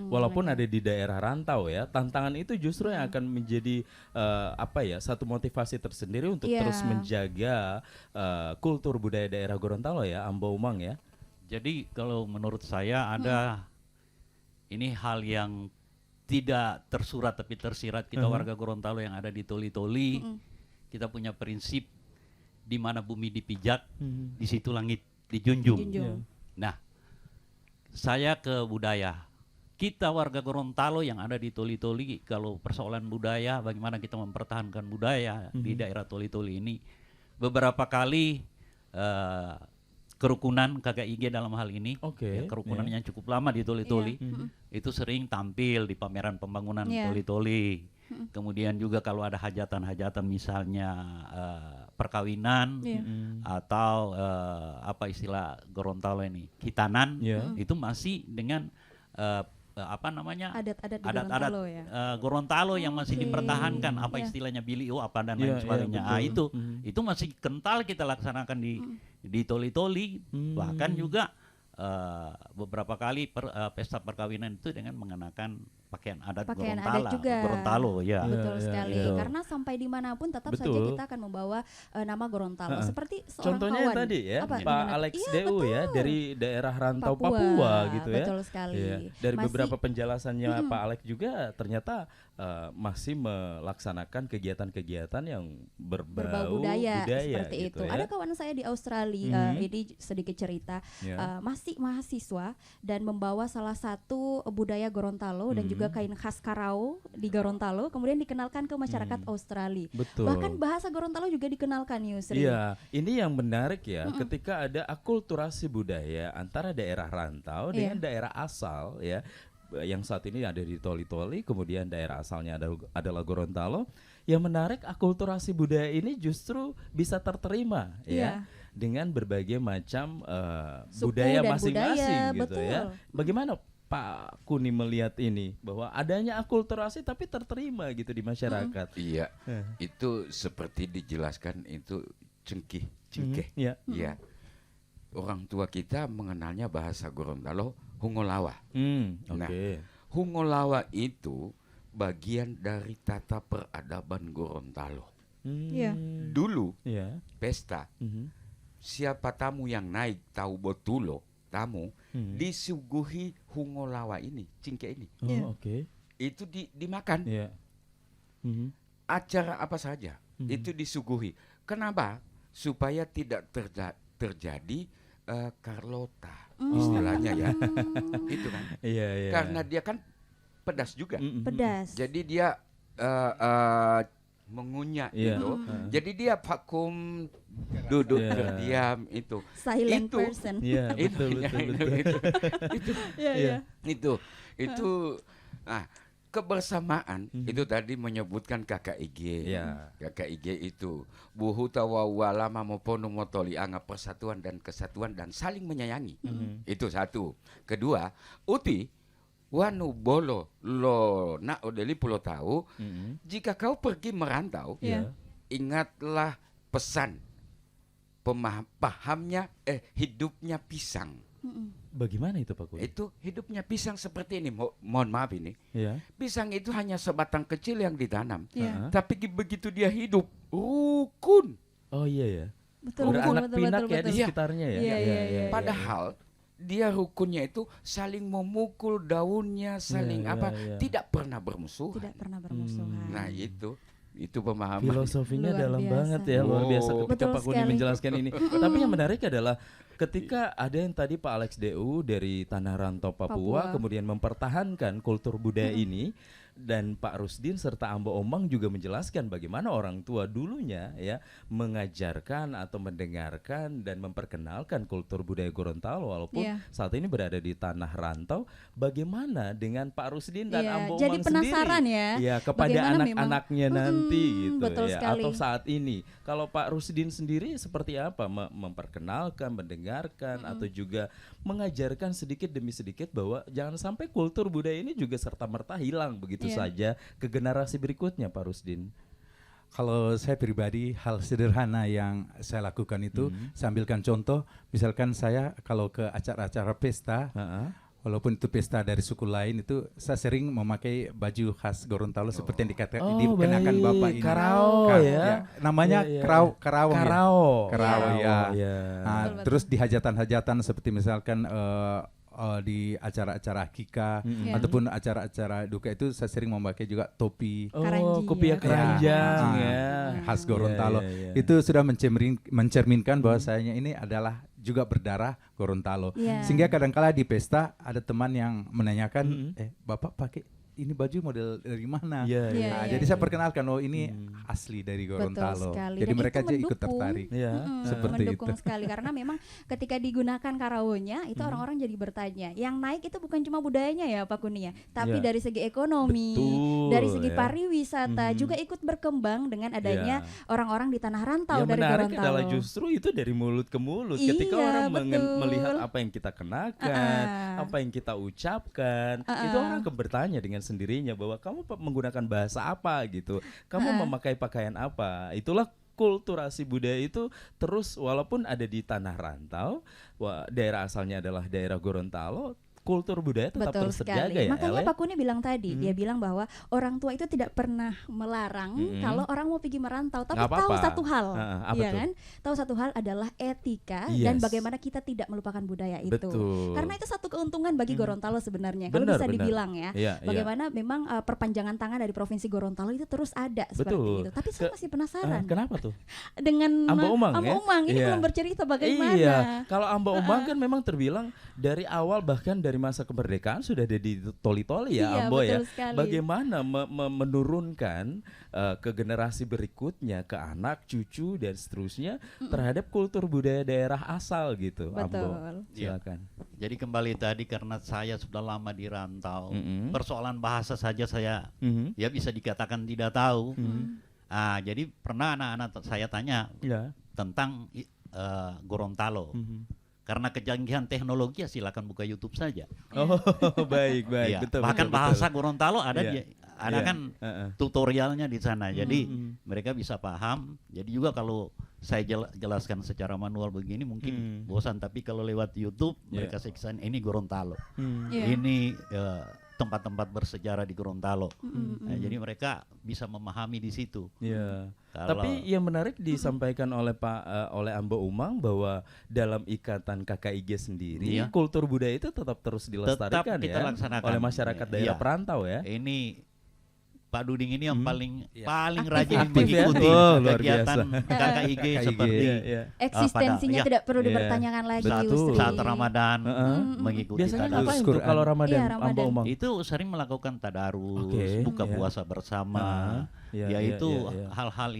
Speaker 3: Walaupun ada di daerah rantau ya, tantangan itu justru yang akan menjadi satu motivasi tersendiri untuk terus menjaga kultur budaya daerah Gorontalo ya, Ambo Umang ya.
Speaker 5: Jadi kalau menurut saya ada ini hal yang tidak tersurat tapi tersirat kita warga Gorontalo yang ada di Toli-Toli. Kita punya prinsip di mana bumi dipijak, di situ langit dijunjung. Nah, saya ke budaya. Kita warga Gorontalo yang ada di Toli-Toli, kalau persoalan budaya, bagaimana kita mempertahankan budaya di daerah Toli-Toli ini, beberapa kali kerukunan KKIG dalam hal ini, kerukunan yang cukup lama di Toli-Toli, itu sering tampil di pameran pembangunan Toli-Toli. Kemudian juga kalau ada hajatan-hajatan misalnya perkawinan atau apa istilah Gorontalo ini, hitanan, itu masih dengan
Speaker 2: adat-adat
Speaker 5: Gorontalo yang masih dipertahankan, apa istilahnya bilio apa dan lain sebagainya. Itu masih kental kita laksanakan di Toli-Toli. Bahkan juga beberapa kali pesta perkawinan itu dengan mengenakan pakaian adat Gorontalo ya.
Speaker 2: Betul sekali. Karena sampai dimanapun tetap saja kita akan membawa nama Gorontalo. Seperti seorang
Speaker 3: contohnya
Speaker 2: kawan.
Speaker 3: Tadi ya, Pak Alex DU ya, dari daerah rantau Papua gitu ya.
Speaker 2: Betul sekali.
Speaker 3: Dari beberapa penjelasannya Pak Alex juga ternyata masih melaksanakan kegiatan-kegiatan yang berbau budaya
Speaker 2: seperti
Speaker 3: gitu
Speaker 2: itu.
Speaker 3: Ya.
Speaker 2: Ada kawan saya di Australia, ini sedikit cerita, masih mahasiswa dan membawa salah satu budaya Gorontalo dan juga kain khas Karau di Gorontalo, kemudian dikenalkan ke masyarakat Australia.
Speaker 3: Betul.
Speaker 2: Bahkan bahasa Gorontalo juga dikenalkan, Yusri.
Speaker 3: Iya, ini yang menarik ya, ketika ada akulturasi budaya antara daerah rantau dengan daerah asal ya, yang saat ini ada di Toli-Toli, kemudian daerah asalnya adalah Gorontalo. Yang menarik, akulturasi budaya ini justru bisa terterima ya dengan berbagai macam budaya masing-masing gitu ya. Bagaimana Pak Kuni melihat ini, bahwa adanya akulturasi tapi terterima gitu di masyarakat?
Speaker 6: Iya, itu seperti dijelaskan itu cengkeh. Iya. Orang tua kita mengenalnya bahasa Gorontalo Hungolawa. Nah, Hungolawa itu bagian dari tata peradaban Gorontalo. Dulu pesta, siapa tamu yang naik tahu botulo, tamu disuguhi Hungolawa ini, cingke ini. Itu dimakan. Acara apa saja itu disuguhi. Kenapa? Supaya tidak terjadi Carlota istilahnya ya. Itu kan. Karena dia kan pedas juga.
Speaker 2: Pedas.
Speaker 6: Jadi dia mengunyah gitu. Jadi dia vakum duduk terdiam itu.
Speaker 2: Silent person.
Speaker 3: Iya, betul.
Speaker 6: Itu nah, kebersamaan itu tadi menyebutkan KKIG. KKIG itu buhu tawawala mamopono motoli anggap persatuan dan kesatuan dan saling menyayangi. Itu satu. Kedua, uti wanu bolo lo na odeli pulau tahu. Jika kau pergi merantau, ingatlah pesan pahamnya hidupnya pisang.
Speaker 3: Bagaimana itu Pak Kuni?
Speaker 6: Itu hidupnya pisang seperti ini. Mohon maaf ini. Pisang itu hanya sebatang kecil yang ditanam. Tapi begitu dia hidup, rukun.
Speaker 3: Oh iya ya.
Speaker 2: Betul,
Speaker 3: beranak pinak
Speaker 2: betul,
Speaker 3: ya di sekitarnya ya.
Speaker 6: Padahal dia rukunnya itu saling memukul daunnya, saling tidak pernah bermusuhan.
Speaker 2: Tidak pernah bermusuhan.
Speaker 6: Nah itu pemahaman.
Speaker 3: Filosofinya dalam banget ya, luar biasa ketika Pak Kuni menjelaskan ini. Tapi yang menarik adalah ketika ada yang tadi Pak Alex DU dari Tanah Rantau Papua kemudian mempertahankan kultur budaya ini dan Pak Rusdin serta Ambo Omang juga menjelaskan bagaimana orang tua dulunya ya mengajarkan atau mendengarkan dan memperkenalkan kultur budaya Gorontalo walaupun saat ini berada di tanah rantau. Bagaimana dengan Pak Rusdin dan Ambo
Speaker 2: jadi
Speaker 3: Omang
Speaker 2: penasaran
Speaker 3: sendiri ya kepada anak-anaknya nanti gitu ya
Speaker 2: sekali.
Speaker 3: atau saat ini. Kalau Pak Rusdin sendiri seperti apa memperkenalkan, mendengarkan atau juga mengajarkan sedikit demi sedikit bahwa jangan sampai kultur budaya ini juga serta-merta hilang begitu saja ke generasi berikutnya, Pak Rusdin?
Speaker 4: Kalau saya pribadi, hal sederhana yang saya lakukan itu, saya ambilkan contoh, misalkan saya kalau ke acara-acara pesta, walaupun itu pesta dari suku lain, itu saya sering memakai baju khas Gorontalo seperti yang dikenakan Bapak ini.
Speaker 3: Karao ya.
Speaker 4: Namanya Karawang ya.
Speaker 2: Betul.
Speaker 4: Terus di hajatan-hajatan seperti misalkan di acara-acara akikah ataupun acara-acara duka itu saya sering memakai juga topi
Speaker 3: kopiah keranjang
Speaker 4: khas Gorontalo. Itu sudah mencerminkan bahwa sayanya ini adalah juga berdarah Gorontalo. Sehingga kadang-kala di pesta ada teman yang menanyakan, Bapak pakai ini baju model dari mana? Jadi saya perkenalkan, oh ini asli dari Gorontalo. Jadi
Speaker 2: dan
Speaker 4: mereka aja ikut
Speaker 2: mendukung,
Speaker 4: tertarik. Seperti
Speaker 2: mendukung
Speaker 4: itu.
Speaker 2: sekali karena memang ketika digunakan karaonya itu orang-orang jadi bertanya. Yang naik itu bukan cuma budayanya ya Pak Kunia, tapi dari segi ekonomi, dari segi pariwisata juga ikut berkembang dengan adanya orang-orang di tanah rantau dari Gorontalo.
Speaker 3: Yang menarik adalah justru itu dari mulut ke mulut. Ketika orang melihat apa yang kita kenakan, apa yang kita ucapkan, itu orang akan bertanya dengan sendirinya bahwa kamu menggunakan bahasa apa gitu, kamu memakai pakaian apa. Itulah kulturasi budaya itu terus walaupun ada di tanah rantau, daerah asalnya adalah daerah Gorontalo, kultur budaya tetap terus terjaga ya.
Speaker 2: Makanya Pak Kuni bilang tadi, dia bilang bahwa orang tua itu tidak pernah melarang kalau orang mau pergi merantau, tapi tahu satu hal, ya kan? Tahu satu hal adalah etika dan bagaimana kita tidak melupakan budaya itu. Karena itu satu keuntungan bagi Gorontalo sebenarnya. Kalau bisa dibilang ya, bagaimana memang perpanjangan tangan dari provinsi Gorontalo itu terus ada seperti itu. Tapi saya masih penasaran.
Speaker 3: Kenapa tuh?
Speaker 2: Dengan
Speaker 3: Ambo
Speaker 2: Omang ini belum bercerita bagaimana.
Speaker 3: Iya, kalau Ambo Omang kan memang terbilang dari awal bahkan dari masa kemerdekaan sudah ada di toli-toli ya Ambo ya.
Speaker 2: Sekali.
Speaker 3: Bagaimana menurunkan ke generasi berikutnya, ke anak, cucu dan seterusnya terhadap kultur budaya daerah asal gitu. Ambo, silakan.
Speaker 5: Jadi kembali tadi karena saya sudah lama di rantau, persoalan bahasa saja saya ya bisa dikatakan tidak tahu. Jadi pernah anak-anak saya tanya tentang Gorontalo. Karena kejanggihan teknologi ya silakan buka YouTube saja.
Speaker 3: Oh, baik.
Speaker 5: Ya,
Speaker 3: Betul.
Speaker 5: Bahkan bahasa Gorontalo ada
Speaker 3: ada
Speaker 5: kan tutorialnya di sana. Jadi mereka bisa paham. Jadi juga kalau saya jelaskan secara manual begini mungkin bosan, tapi kalau lewat YouTube mereka saksikan ini Gorontalo. Ini tempat-tempat bersejarah di Gorontalo. Jadi mereka bisa memahami di situ.
Speaker 3: Tapi yang menarik disampaikan oleh oleh Ambo Omang bahwa dalam ikatan KKIG sendiri kultur budaya itu tetap terus dilestarikan
Speaker 5: kita laksanakan
Speaker 3: oleh masyarakat daerah perantau ya.
Speaker 5: Ini Pak Duding ini yang paling rajin
Speaker 3: aktif
Speaker 5: mengikuti kegiatan KKIG seperti
Speaker 2: eksistensinya tidak perlu dipertanyakan lagi.
Speaker 5: Saat Ramadan mengikuti
Speaker 3: biasanya ngapain tuh kalau Ramadan? Ambo Omang
Speaker 5: itu sering melakukan tadarus, buka puasa bersama, yaitu hal-hal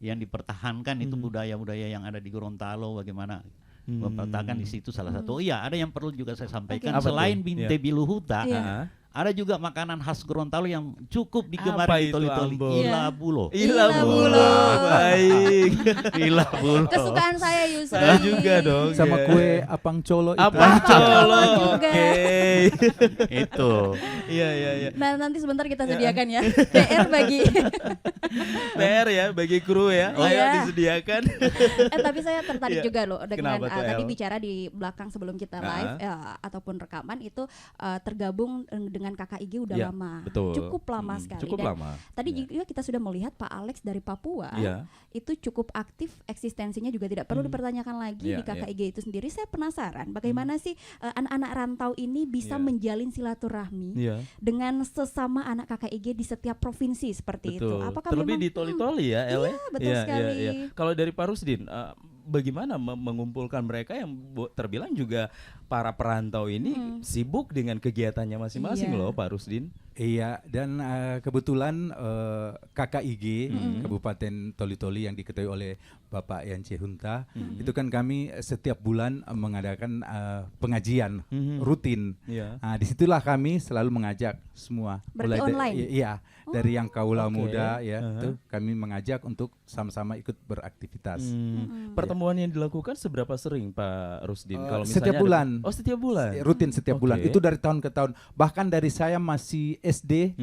Speaker 5: yang dipertahankan itu budaya-budaya yang ada di Gorontalo, bagaimana mempertahankan di situ salah satu. Ada yang perlu juga saya sampaikan selain Binte Biluhuta. Ada juga makanan khas Gorontalo yang cukup digemari di toli-toli. Ila bulo.
Speaker 3: Baik.
Speaker 5: Ila bulo.
Speaker 2: Kesukaan saya Yusri.
Speaker 3: Saya juga dong.
Speaker 4: Sama kue apang colo itu.
Speaker 3: Apang colo. Oke.
Speaker 5: Itu.
Speaker 3: Iya.
Speaker 2: Nah, nanti sebentar kita sediakan ya. PR
Speaker 3: bagi kru ya. Ayo disediakan.
Speaker 2: Tapi saya tertarik juga loh dengan tadi
Speaker 3: El?
Speaker 2: bicara di belakang sebelum kita live ataupun rekaman itu tergabung dengan KKIG udah lama. Cukup lama sekali. Tadi juga kita sudah melihat Pak Alex dari Papua itu cukup aktif, eksistensinya juga tidak perlu dipertanyakan lagi di KKIG itu sendiri. Saya penasaran bagaimana sih anak-anak rantau ini bisa menjalin silaturahmi dengan sesama anak KKIG di setiap provinsi seperti itu. Apakah
Speaker 3: terlebih
Speaker 2: memang
Speaker 3: di toli-toli ya, El?
Speaker 2: Betul sekali.
Speaker 3: Kalau dari Pak Rusdin, bagaimana mengumpulkan mereka yang terbilang juga para perantau ini sibuk dengan kegiatannya masing-masing loh Pak Rusdin.
Speaker 4: Iya, dan kebetulan KKIG Kabupaten Toli-Toli yang diketuai oleh Bapak Yance Hunta, itu kan kami setiap bulan mengadakan pengajian rutin. Disitulah kami selalu mengajak semua.
Speaker 2: Berarti online?
Speaker 4: Iya, dari yang kaula muda itu kami mengajak untuk sama-sama ikut beraktivitas.
Speaker 3: Pertemuan yang dilakukan seberapa sering Pak Rusdin? Kalau misalnya
Speaker 4: setiap bulan.
Speaker 3: Setiap bulan?
Speaker 4: Rutin setiap bulan. Itu dari tahun ke tahun. Bahkan dari saya masih SD,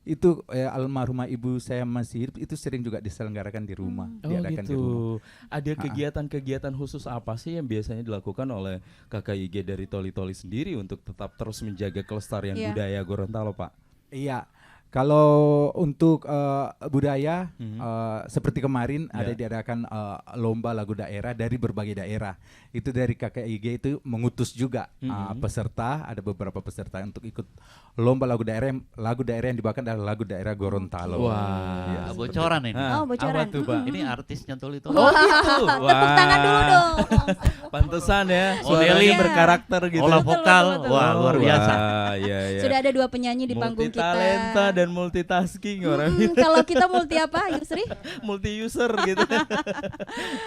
Speaker 4: itu almarhumah ibu saya masih hidup, itu sering juga diselenggarakan di rumah, diadakan di rumah.
Speaker 3: Ada kegiatan-kegiatan khusus apa sih yang biasanya dilakukan oleh KKIG dari Toli-Toli sendiri untuk tetap terus menjaga kelestarian budaya Gorontalo, Pak?
Speaker 4: Iya. Kalau untuk budaya seperti kemarin ada diadakan lomba lagu daerah dari berbagai daerah. Itu dari KKIG itu mengutus juga peserta, ada beberapa peserta untuk ikut lomba lagu daerah yang dibawakan adalah lagu daerah Gorontalo.
Speaker 5: Wah, bocoran ini.
Speaker 2: Oh, bocoran.
Speaker 3: Apa tuh, Pak?
Speaker 5: Ini artisnya Toli-Toli.
Speaker 3: Oh, gitu.
Speaker 2: Tepuk tangan dulu dong.
Speaker 3: Pantesan ya, suaranya berkarakter gitu.
Speaker 5: Olah vokal, wah luar biasa.
Speaker 3: Iya.
Speaker 2: Sudah ada 2 penyanyi di panggung kita.
Speaker 3: Multi-talenta dan multitasking orang itu.
Speaker 2: Kalau kita multi apa, Yusri?
Speaker 3: Multi-user gitu.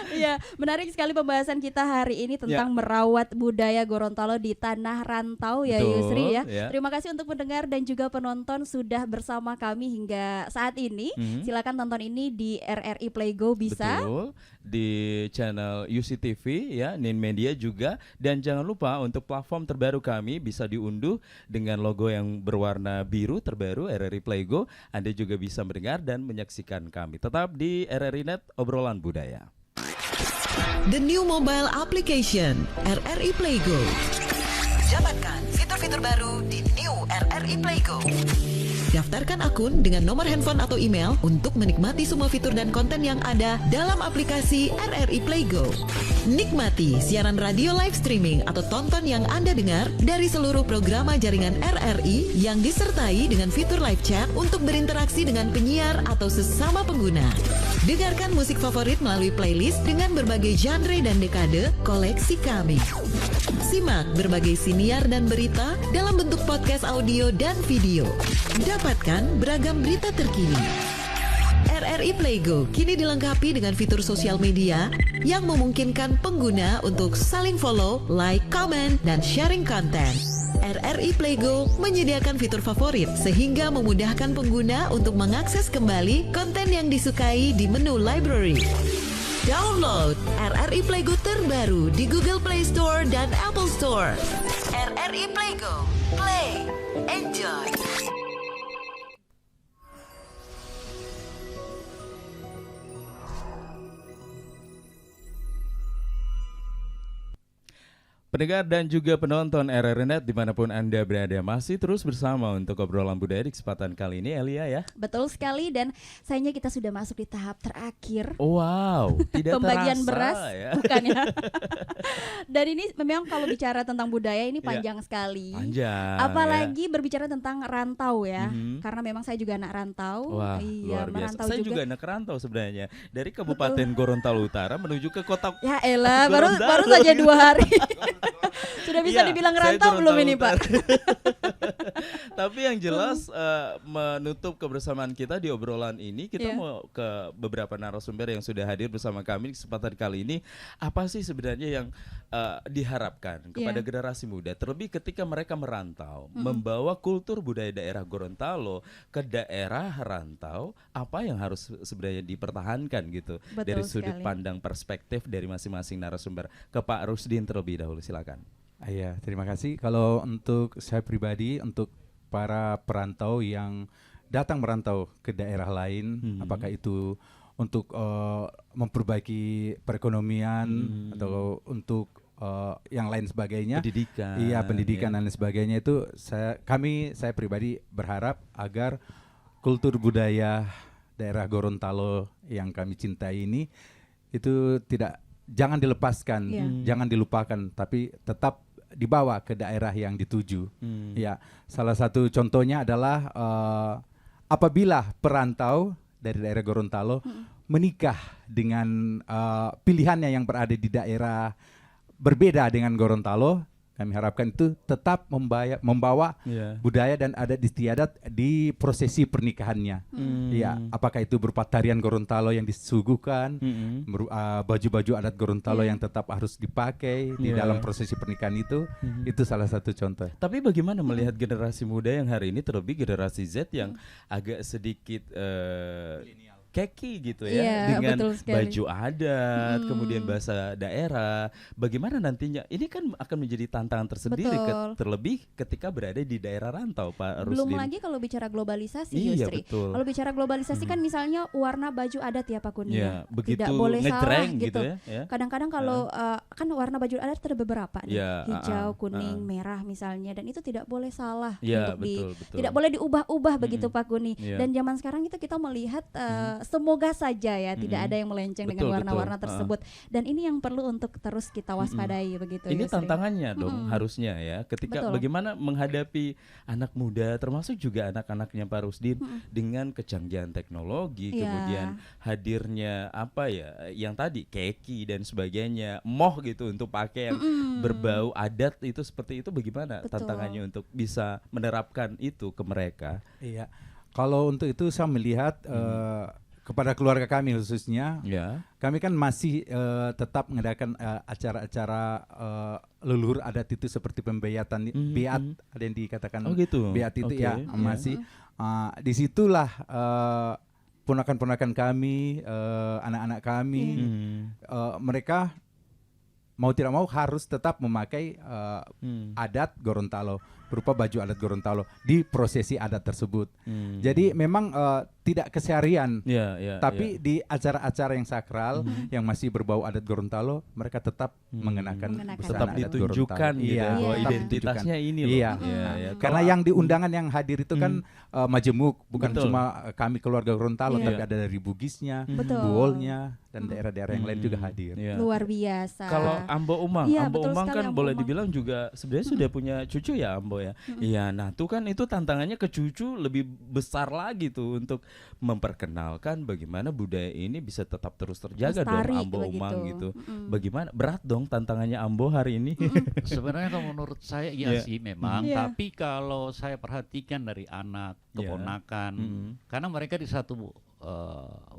Speaker 2: Iya, menarik sekali pembahasan kita hari ini tentang merawat budaya Gorontalo di tanah rantau ya. Betul, Yusri ya. Terima kasih untuk pendengar dan juga penonton sudah bersama kami hingga saat ini. Silakan tonton ini di RRI Playgo bisa.
Speaker 3: Betul. Di channel UCTV ya, Nin Media juga, dan jangan lupa untuk platform terbaru kami bisa diunduh dengan logo yang berwarna biru terbaru RRI Playgo. Anda juga bisa mendengar dan menyaksikan kami. Tetap di RRI Net, obrolan budaya.
Speaker 9: The new mobile application RRI Playgo. Dapatkan fitur-fitur baru di new RRI Playgo. Daftarkan akun dengan nomor handphone atau email untuk menikmati semua fitur dan konten yang ada dalam aplikasi RRI Playgo. Nikmati siaran radio live streaming atau tonton yang Anda dengar dari seluruh program jaringan RRI yang disertai dengan fitur live chat untuk berinteraksi dengan penyiar atau sesama pengguna. Dengarkan musik favorit melalui playlist dengan berbagai genre dan dekade koleksi kami. Simak berbagai siniar dan berita dalam bentuk podcast audio dan video. Dapatkan beragam berita terkini. RRI Playgo kini dilengkapi dengan fitur sosial media yang memungkinkan pengguna untuk saling follow, like, comment, dan sharing konten. RRI Playgo menyediakan fitur favorit sehingga memudahkan pengguna untuk mengakses kembali konten yang disukai di menu library. Download RRI Playgo terbaru di Google Play Store dan Apple Store. RRI Playgo, play, enjoy.
Speaker 3: Pendengar dan juga penonton RRI Net dimanapun Anda berada, masih terus bersama untuk obrolan budaya di kesempatan kali ini, Elia ya.
Speaker 2: Betul sekali, dan sayangnya kita sudah masuk di tahap terakhir.
Speaker 3: Wow, tidak
Speaker 2: pembagian
Speaker 3: terasa,
Speaker 2: beras
Speaker 3: ya.
Speaker 2: bukan ya. Dan ini memang kalau bicara tentang budaya ini panjang sekali.
Speaker 3: Panjang.
Speaker 2: Apalagi berbicara tentang rantau ya. Karena memang saya juga anak rantau.
Speaker 3: Wah,
Speaker 2: iya,
Speaker 3: luar biasa.
Speaker 2: merantau
Speaker 3: Saya juga anak rantau sebenarnya. Dari Kabupaten Gorontalo Utara menuju ke kota.
Speaker 2: Ya elah, baru saja 2 hari. Sudah bisa dibilang rantau belum ini, Pak?
Speaker 3: Tapi yang jelas menutup kebersamaan kita di obrolan ini, kita mau ke beberapa narasumber yang sudah hadir bersama kami di kesempatan kali ini. Apa sih sebenarnya yang diharapkan kepada generasi muda, terlebih ketika mereka merantau, membawa kultur budaya daerah Gorontalo ke daerah rantau, apa yang harus sebenarnya dipertahankan gitu. Betul dari sudut pandang perspektif dari masing-masing narasumber. Ke Pak Rusdin terlebih dahulu, silakan.
Speaker 4: Iya, terima kasih. Kalau untuk saya pribadi, untuk para perantau yang datang merantau ke daerah lain, apakah itu untuk memperbaiki perekonomian atau untuk yang lain sebagainya,
Speaker 3: pendidikan,
Speaker 4: pendidikan dan lain sebagainya, itu saya pribadi berharap agar kultur budaya daerah Gorontalo yang kami cintai ini itu jangan dilepaskan, jangan dilupakan, tapi tetap dibawa ke daerah yang dituju. Ya, salah satu contohnya adalah apabila perantau dari daerah Gorontalo menikah dengan pilihannya yang berada di daerah berbeda dengan Gorontalo, Kami harapkan itu tetap membawa budaya dan adat istiadat di prosesi pernikahannya. Ya, apakah itu berupa tarian Gorontalo yang disuguhkan, baju-baju adat Gorontalo yang tetap harus dipakai di dalam prosesi pernikahan itu salah satu contoh.
Speaker 3: Tapi bagaimana melihat generasi muda yang hari ini, terlebih generasi Z yang agak sedikit keki gitu ya, dengan baju adat, kemudian bahasa daerah. Bagaimana nantinya? Ini kan akan menjadi tantangan tersendiri, terlebih ketika berada di daerah rantau, Pak Rusdin.
Speaker 2: Belum lagi kalau bicara globalisasi, Yusri. Kalau bicara globalisasi kan misalnya warna baju adat ya Pak Kuni, tidak boleh salah gitu. Kadang-kadang kalau kan warna baju adat ada beberapa nih, hijau, kuning, merah misalnya, dan itu tidak boleh salah untuk tidak boleh diubah-ubah begitu Pak Kuni. Dan zaman sekarang kita melihat semoga saja ya tidak ada yang melenceng dengan warna-warna tersebut, dan ini yang perlu untuk terus kita waspadai begitu.
Speaker 3: Ini tantangannya dong harusnya ya, ketika bagaimana menghadapi anak muda termasuk juga anak-anaknya Pak Rusdin dengan kecanggihan teknologi, kemudian hadirnya apa ya yang tadi keki dan sebagainya, moh gitu untuk pakai yang berbau adat itu, seperti itu. Bagaimana tantangannya untuk bisa menerapkan itu ke mereka?
Speaker 4: Iya, kalau untuk itu saya melihat kepada keluarga kami khususnya, kami kan masih tetap mengadakan acara-acara leluhur adat itu seperti pembeyatan, biat ada yang dikatakan biat itu masih disitulah ponakan-ponakan kami, anak-anak kami, mereka mau tidak mau harus tetap memakai adat Gorontalo, berupa baju adat Gorontalo di prosesi adat tersebut. Jadi memang tidak keseharian, tapi di acara-acara yang sakral yang masih berbau adat Gorontalo, mereka tetap mengenakan
Speaker 3: tetap ditunjukkan gitu bahwa identitasnya ini loh.
Speaker 4: Karena yang di undangan yang hadir itu kan majemuk, bukan cuma kami keluarga Gorontalo, tapi ada dari Bugisnya, Buolnya, dan daerah-daerah yang lain juga hadir.
Speaker 2: Luar biasa.
Speaker 3: Kalau Ambo Umang, Ambo Umang kan boleh dibilang juga sebenarnya sudah punya cucu ya Ambo ya. Iya, nah tuh kan itu tantangannya ke cucu lebih besar lagi tuh untuk memperkenalkan bagaimana budaya ini bisa tetap terus terjaga dong Ambo Umang gitu. Bagaimana berat dong tantangannya Ambo hari ini?
Speaker 5: Sebenarnya kalau menurut saya sih memang, tapi kalau saya perhatikan dari anak, keponakan, karena mereka di satu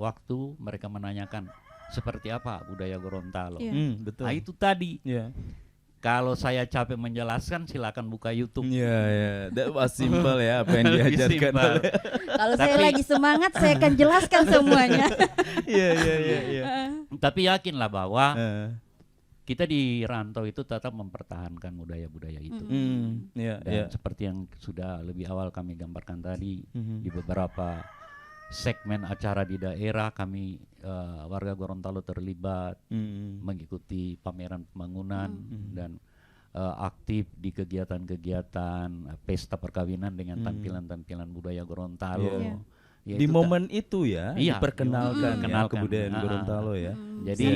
Speaker 5: waktu mereka menanyakan seperti apa budaya Gorontalo.
Speaker 3: Betul.
Speaker 5: Nah itu tadi. Kalau saya capek menjelaskan, silakan buka YouTube.
Speaker 3: That was simple ya apa yang diajarkan.
Speaker 2: Kalau saya lagi semangat, saya akan jelaskan semuanya.
Speaker 5: Tapi yakinlah bahwa kita di rantau itu tetap mempertahankan budaya-budaya itu. Dan seperti yang sudah lebih awal kami gambarkan tadi, di beberapa segmen acara di daerah kami warga Gorontalo terlibat mengikuti pameran pembangunan dan aktif di kegiatan-kegiatan pesta perkawinan dengan tampilan-tampilan budaya Gorontalo.
Speaker 3: Di momen itu diperkenalkan kebudayaan Gorontalo ya.
Speaker 5: Jadi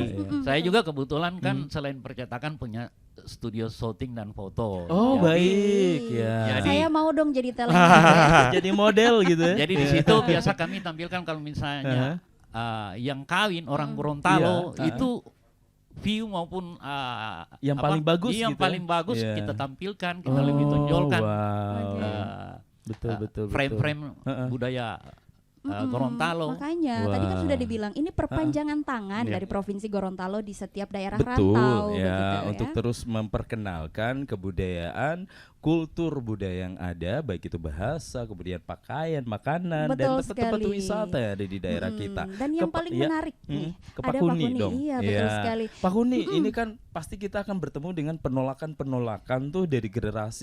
Speaker 5: saya juga kebetulan kan selain percetakan punya studio shooting dan foto.
Speaker 3: Oh baik ya.
Speaker 2: Jadi, saya mau dong jadi talent.
Speaker 3: Jadi model gitu ya.
Speaker 5: Jadi di situ biasa kami tampilkan kalau misalnya yang kawin orang Gorontalo itu view maupun
Speaker 3: yang paling bagus
Speaker 5: yang paling bagus kita tampilkan, kita lebih tonjolkan
Speaker 3: betul
Speaker 5: frame-frame budaya Gorontalo.
Speaker 2: Makanya tadi kan sudah dibilang ini perpanjangan tangan dari Provinsi Gorontalo di setiap daerah rantau.
Speaker 3: Untuk terus memperkenalkan kebudayaan, kultur budaya yang ada, baik itu bahasa, kemudian pakaian, makanan, dan tempat-tempat wisata yang ada di daerah kita.
Speaker 2: Dan yang paling menarik nih,
Speaker 3: ke Pak Kuni dong.
Speaker 2: Iya, betul sekali.
Speaker 3: Pak Kuni, ini kan pasti kita akan bertemu dengan penolakan-penolakan tuh dari generasi